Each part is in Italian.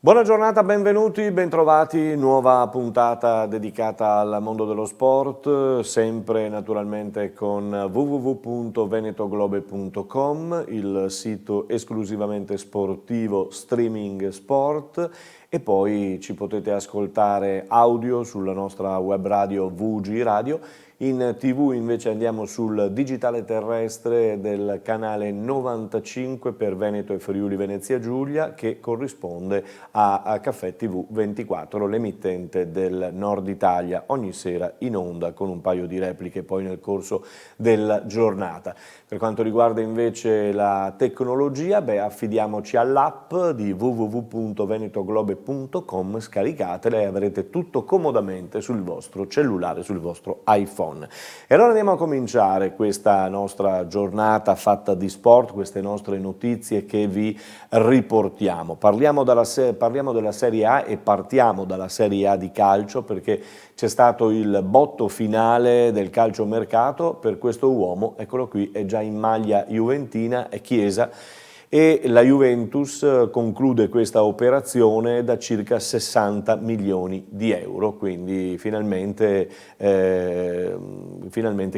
Buona giornata, benvenuti, bentrovati, nuova puntata dedicata al mondo dello sport, sempre naturalmente con www.venetoglobe.com, il sito esclusivamente sportivo streaming sport, e poi ci potete ascoltare audio sulla nostra web radio VG Radio. In TV invece andiamo sul digitale terrestre del canale 95 per Veneto e Friuli Venezia Giulia, che corrisponde a Caffè TV 24, l'emittente del Nord Italia, ogni sera in onda con un paio di repliche poi nel corso della giornata. Per quanto riguarda invece la tecnologia, affidiamoci all'app di www.venetoglobe.com, scaricatela e avrete tutto comodamente sul vostro cellulare, sul vostro iPhone. E allora andiamo a cominciare questa nostra giornata fatta di sport, queste nostre notizie che vi riportiamo. Parliamo della Serie A e partiamo dalla Serie A di calcio, perché c'è stato il botto finale del calciomercato per questo uomo, eccolo qui, è già in maglia juventina, è Chiesa, e la Juventus conclude questa operazione da circa 60 milioni di euro, quindi finalmente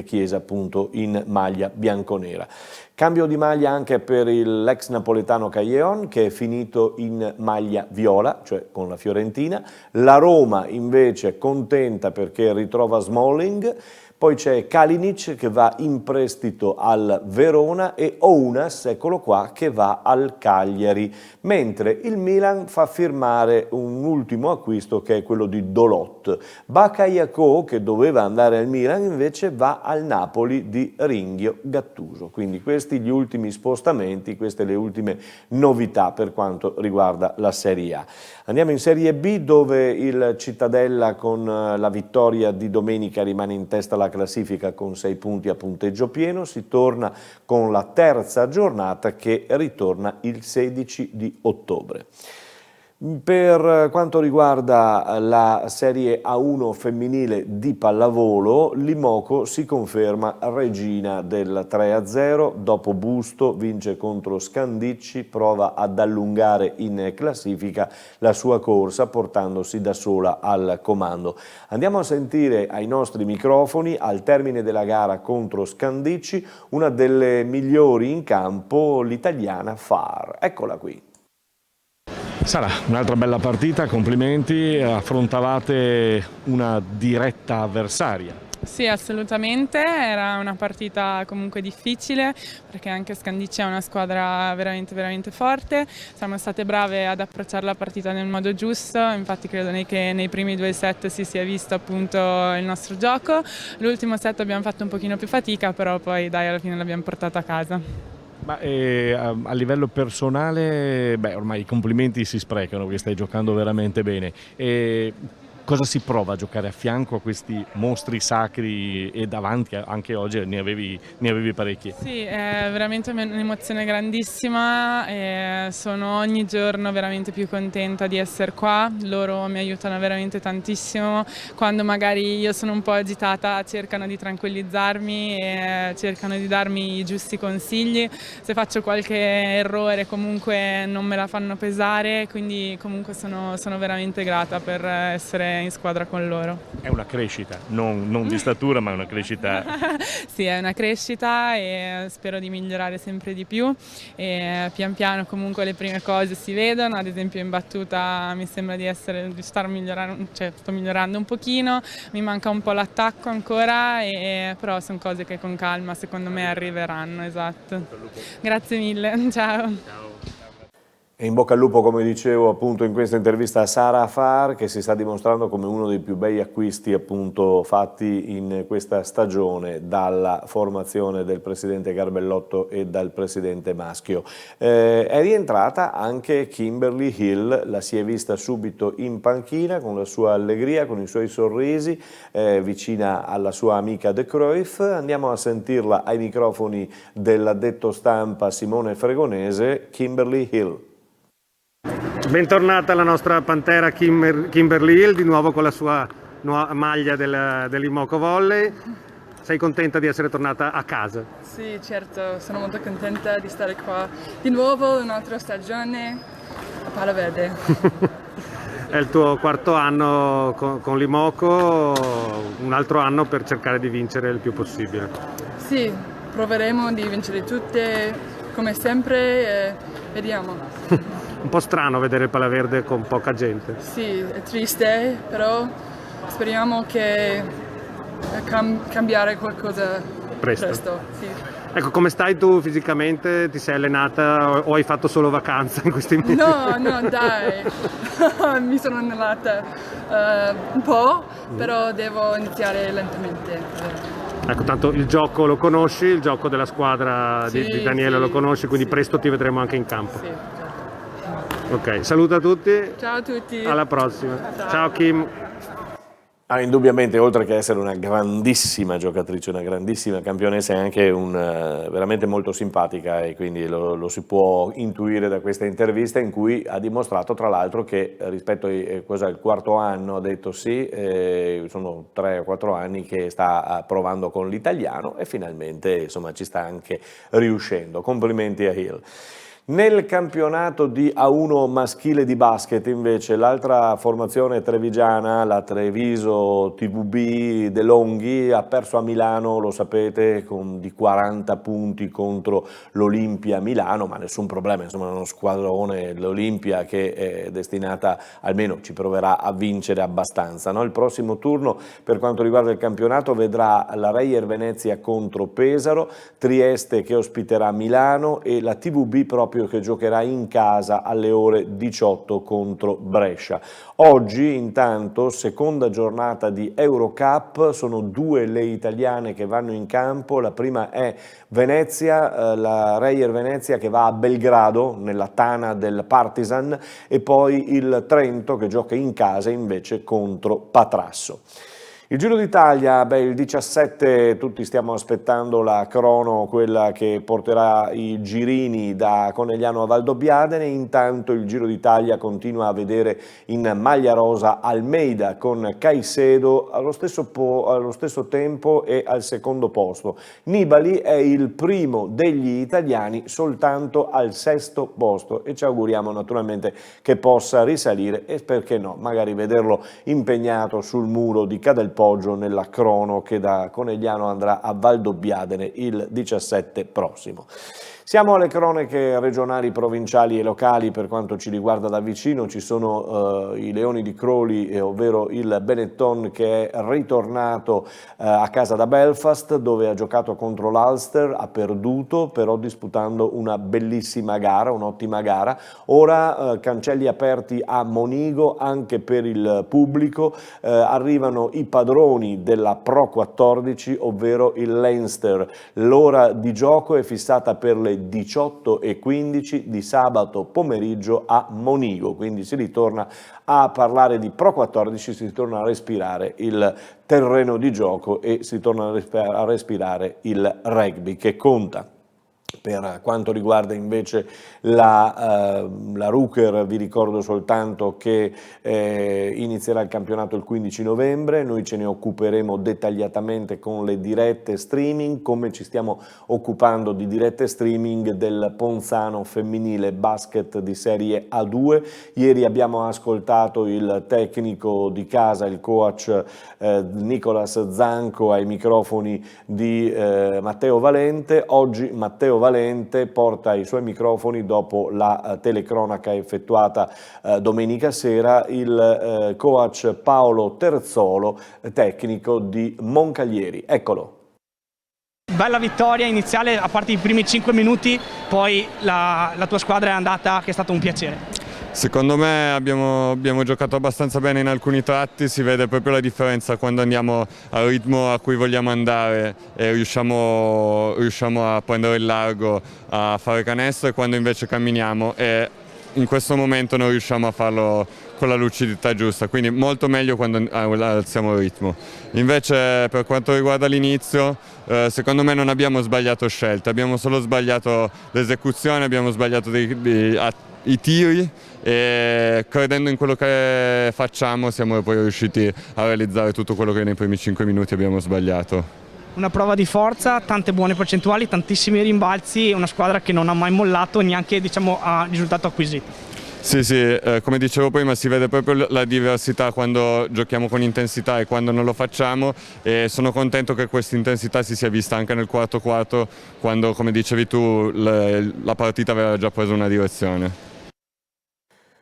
Chiesa appunto in maglia bianconera. Cambio di maglia anche per l'ex napoletano Callejon, che è finito in maglia viola, cioè con la Fiorentina. La Roma invece contenta perché ritrova Smalling. Poi c'è Kalinic che va in prestito al Verona e Ounas, eccolo qua, che va al Cagliari, mentre il Milan fa firmare un ultimo acquisto che è quello di Dalot. Bakayoko, che doveva andare al Milan, invece va al Napoli di Ringhio Gattuso. Quindi questi gli ultimi spostamenti, queste le ultime novità per quanto riguarda la Serie A. Andiamo in Serie B, dove il Cittadella con la vittoria di domenica rimane in testa alla classifica con 6 punti a punteggio pieno. Si torna con la terza giornata che ritorna il 16 di ottobre. Per quanto riguarda la Serie A1 femminile di pallavolo, l'Imoco si conferma regina del 3-0, dopo Busto vince contro Scandicci, prova ad allungare in classifica la sua corsa portandosi da sola al comando. Andiamo a sentire ai nostri microfoni, al termine della gara contro Scandicci, una delle migliori in campo, l'italiana Far. Eccola qui. Sara, un'altra bella partita, complimenti, affrontavate una diretta avversaria. Sì, assolutamente, era una partita comunque difficile perché anche Scandicci è una squadra veramente forte. Siamo state brave ad approcciare la partita nel modo giusto, infatti credo che nei primi 2 set si sia visto appunto il nostro gioco. L'ultimo set abbiamo fatto un pochino più fatica, però poi dai, alla fine l'abbiamo portata a casa. Ma a livello personale, ormai i complimenti si sprecano perché stai giocando veramente bene. Cosa si prova a giocare a fianco a questi mostri sacri e davanti anche oggi ne avevi parecchi? Sì, è veramente un'emozione grandissima e sono ogni giorno veramente più contenta di essere qua. Loro mi aiutano veramente tantissimo. Quando magari io sono un po' agitata cercano di tranquillizzarmi e cercano di darmi i giusti consigli. Se faccio qualche errore comunque non me la fanno pesare, quindi comunque sono veramente grata per essere in squadra con loro. È una crescita, non di statura, ma è una crescita. Sì, è una crescita e spero di migliorare sempre di più e pian piano comunque le prime cose si vedono, ad esempio in battuta mi sembra di sto migliorando un pochino, mi manca un po' l'attacco ancora, però sono cose che con calma secondo me arriveranno, esatto. Grazie mille, ciao. E in bocca al lupo, come dicevo appunto in questa intervista, a Sara Far, che si sta dimostrando come uno dei più bei acquisti appunto fatti in questa stagione dalla formazione del presidente Garbellotto e dal presidente maschio. È rientrata anche Kimberly Hill, la si è vista subito in panchina con la sua allegria, con i suoi sorrisi, vicina alla sua amica De Cruyff. Andiamo a sentirla ai microfoni dell'addetto stampa Simone Fregonese, Kimberly Hill. Bentornata la nostra pantera Kimberly Hill, di nuovo con la sua maglia dell'Imoco Volley. Sei contenta di essere tornata a casa? Sì, certo, sono molto contenta di stare qua di nuovo, un'altra stagione. Palla verde. È il tuo quarto anno con l'Imoco, un altro anno per cercare di vincere il più possibile. Sì, proveremo di vincere tutte come sempre e vediamo. Un po' strano vedere il Palla Verde con poca gente. Sì, è triste, però speriamo che cambiare qualcosa presto. Sì. Ecco, come stai tu fisicamente? Ti sei allenata o hai fatto solo vacanza in questi mesi? No, dai, mi sono allenata un po', però devo iniziare lentamente. Ecco, tanto il gioco lo conosci, il gioco della squadra di Daniele lo conosci, quindi presto ti vedremo anche in campo. Sì, certo. Ok, saluta a tutti. Ciao a tutti. Alla prossima. Ciao Kim. Indubbiamente, oltre che essere una grandissima giocatrice, una grandissima campionessa, è anche veramente molto simpatica, e quindi lo si può intuire da questa intervista, in cui ha dimostrato tra l'altro che rispetto al quarto anno, ha detto sì, sono 3 o 4 anni che sta provando con l'italiano e finalmente insomma ci sta anche riuscendo. Complimenti a Hill. Nel campionato di A1 maschile di basket invece l'altra formazione trevigiana, la Treviso TVB De Longhi, ha perso a Milano, lo sapete, di 40 punti contro l'Olimpia Milano, ma nessun problema, insomma è uno squadrone, l'Olimpia, che è destinata, almeno ci proverà a vincere abbastanza, no? Il prossimo turno per quanto riguarda il campionato vedrà la Reyer Venezia contro Pesaro, Trieste che ospiterà Milano e la TVB proprio che giocherà in casa alle ore 18 contro Brescia. Oggi intanto, seconda giornata di Eurocup, sono 2 le italiane che vanno in campo. La prima è Venezia, la Reyer Venezia che va a Belgrado nella tana del Partizan, e poi il Trento che gioca in casa invece contro Patrasso. Il Giro d'Italia, il 17, tutti stiamo aspettando la crono, quella che porterà i girini da Conegliano a Valdobbiadene. Intanto il Giro d'Italia continua a vedere in maglia rosa Almeida con Caicedo allo stesso tempo e al secondo posto. Nibali è il primo degli italiani soltanto al 6° posto e ci auguriamo naturalmente che possa risalire e, perché no, magari vederlo impegnato sul muro di Cadelpoggio nella crono che da Conegliano andrà a Valdobbiadene il 17 prossimo. Siamo alle cronache regionali, provinciali e locali. Per quanto ci riguarda da vicino ci sono i Leoni di Crowley, ovvero il Benetton, che è ritornato a casa da Belfast, dove ha giocato contro l'Ulster, ha perduto, però disputando una bellissima gara, un'ottima gara. Ora cancelli aperti a Monigo anche per il pubblico, arrivano i padroni della Pro 14, ovvero il Leinster. L'ora di gioco è fissata per le 18:15 di sabato pomeriggio a Monigo, quindi si ritorna a parlare di Pro 14, si torna a respirare il terreno di gioco e si torna a respirare il rugby che conta. Per quanto riguarda invece la Ruker, vi ricordo soltanto che inizierà il campionato il 15 novembre, noi ce ne occuperemo dettagliatamente con le dirette streaming, come ci stiamo occupando di dirette streaming del Ponzano femminile basket di Serie A2. Ieri abbiamo ascoltato il tecnico di casa, il coach Nicolas Zanco ai microfoni di Matteo Valente. Oggi Matteo Valente porta ai suoi microfoni, dopo la telecronaca effettuata domenica sera, il coach Paolo Terzolo, tecnico di Moncaglieri. Eccolo. Bella vittoria iniziale, a parte i primi 5 minuti, poi la tua squadra è andata, che è stato un piacere. Secondo me abbiamo giocato abbastanza bene in alcuni tratti, si vede proprio la differenza quando andiamo al ritmo a cui vogliamo andare e riusciamo a prendere il largo, a fare canestro, e quando invece camminiamo e in questo momento non riusciamo a farlo con la lucidità giusta, quindi molto meglio quando alziamo il ritmo. Invece per quanto riguarda l'inizio, secondo me non abbiamo sbagliato scelte, abbiamo solo sbagliato l'esecuzione, abbiamo sbagliato i tiri, e credendo in quello che facciamo siamo poi riusciti a realizzare tutto quello che nei primi 5 minuti abbiamo sbagliato. Una prova di forza, tante buone percentuali, tantissimi rimbalzi, una squadra che non ha mai mollato neanche a risultato acquisito. Sì, come dicevo prima si vede proprio la diversità quando giochiamo con intensità e quando non lo facciamo, e sono contento che questa intensità si sia vista anche nel quarto quarto, quando, come dicevi tu, la partita aveva già preso una direzione.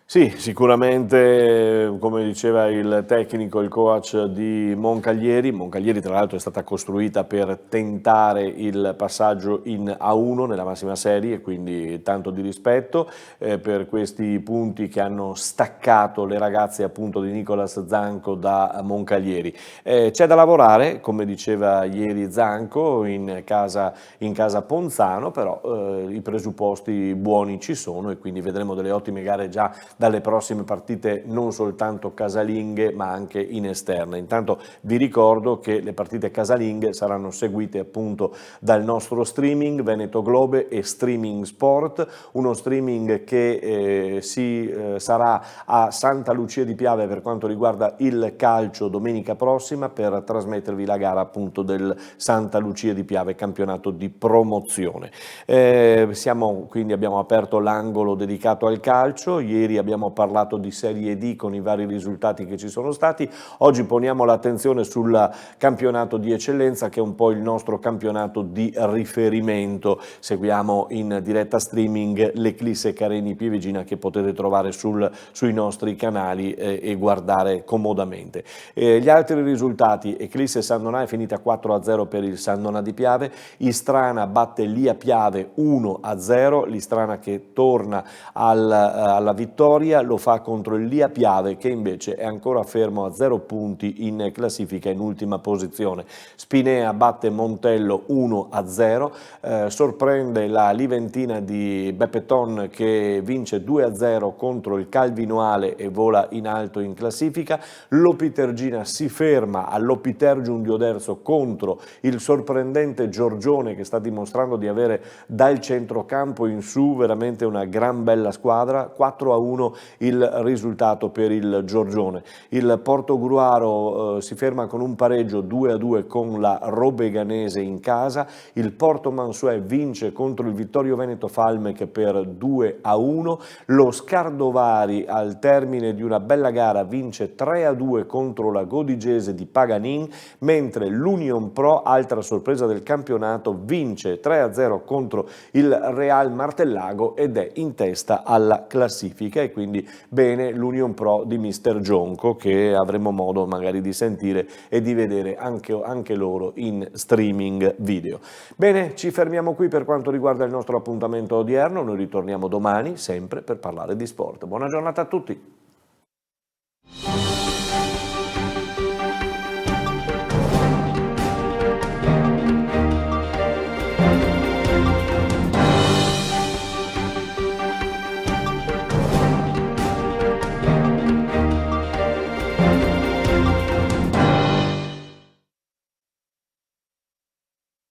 Sì, sicuramente, come diceva il tecnico, il coach di Moncaglieri tra l'altro è stata costruita per tentare il passaggio in A1 nella massima serie, e quindi tanto di rispetto per questi punti che hanno staccato le ragazze appunto di Nicolas Zanco da Moncaglieri. C'è da lavorare, come diceva ieri Zanco, in casa Ponzano, però i presupposti buoni ci sono, e quindi vedremo delle ottime gare già dalle prossime partite, non soltanto casalinghe ma anche in esterna. Intanto vi ricordo che le partite casalinghe saranno seguite appunto dal nostro streaming Veneto Globe e Streaming Sport, uno streaming che sarà a Santa Lucia di Piave per quanto riguarda il calcio domenica prossima, per trasmettervi la gara appunto del Santa Lucia di Piave, campionato di promozione. Quindi abbiamo aperto l'angolo dedicato al calcio. Ieri abbiamo parlato di Serie D con i vari risultati che ci sono stati. Oggi poniamo l'attenzione sul campionato di eccellenza, che è un po' il nostro campionato di riferimento. Seguiamo in diretta streaming l'Eclisse Careni Pievigina, che potete trovare sui nostri canali e guardare comodamente. Gli altri risultati: Eclisse Sandonà è finita 4-0 per il Sandonà di Piave, Istrana batte Lia Piave 1-0, l'Istrana che torna alla vittoria, lo fa contro il Lia Piave, che invece è ancora fermo a 0 punti in classifica, in ultima posizione. Spinea batte Montello 1-0, sorprende la Liventina di Beppeton, che vince 2-0 contro il Calvinoale e vola in alto in classifica. L'Opitergina si ferma all'Opitergium di Oderzo contro il sorprendente Giorgione, che sta dimostrando di avere dal centrocampo in su veramente una gran bella squadra. 4-1 il risultato per il Giorgione. Il Portogruaro si ferma con un pareggio 2-2 con la Robeganese in casa. Il Porto Mansuè vince contro il Vittorio Veneto Falmec per 2-1. Lo Scardovari, al termine di una bella gara, vince 3-2 contro la Godigese di Paganin, mentre l'Union Pro, altra sorpresa del campionato, vince 3-0 contro il Real Martellago ed è in testa alla classifica. E quindi bene l'Union Pro di Mister Gionco, che avremo modo magari di sentire e di vedere anche loro in streaming video. Bene, ci fermiamo qui per quanto riguarda il nostro appuntamento odierno. Noi ritorniamo domani sempre per parlare di sport. Buona giornata a tutti.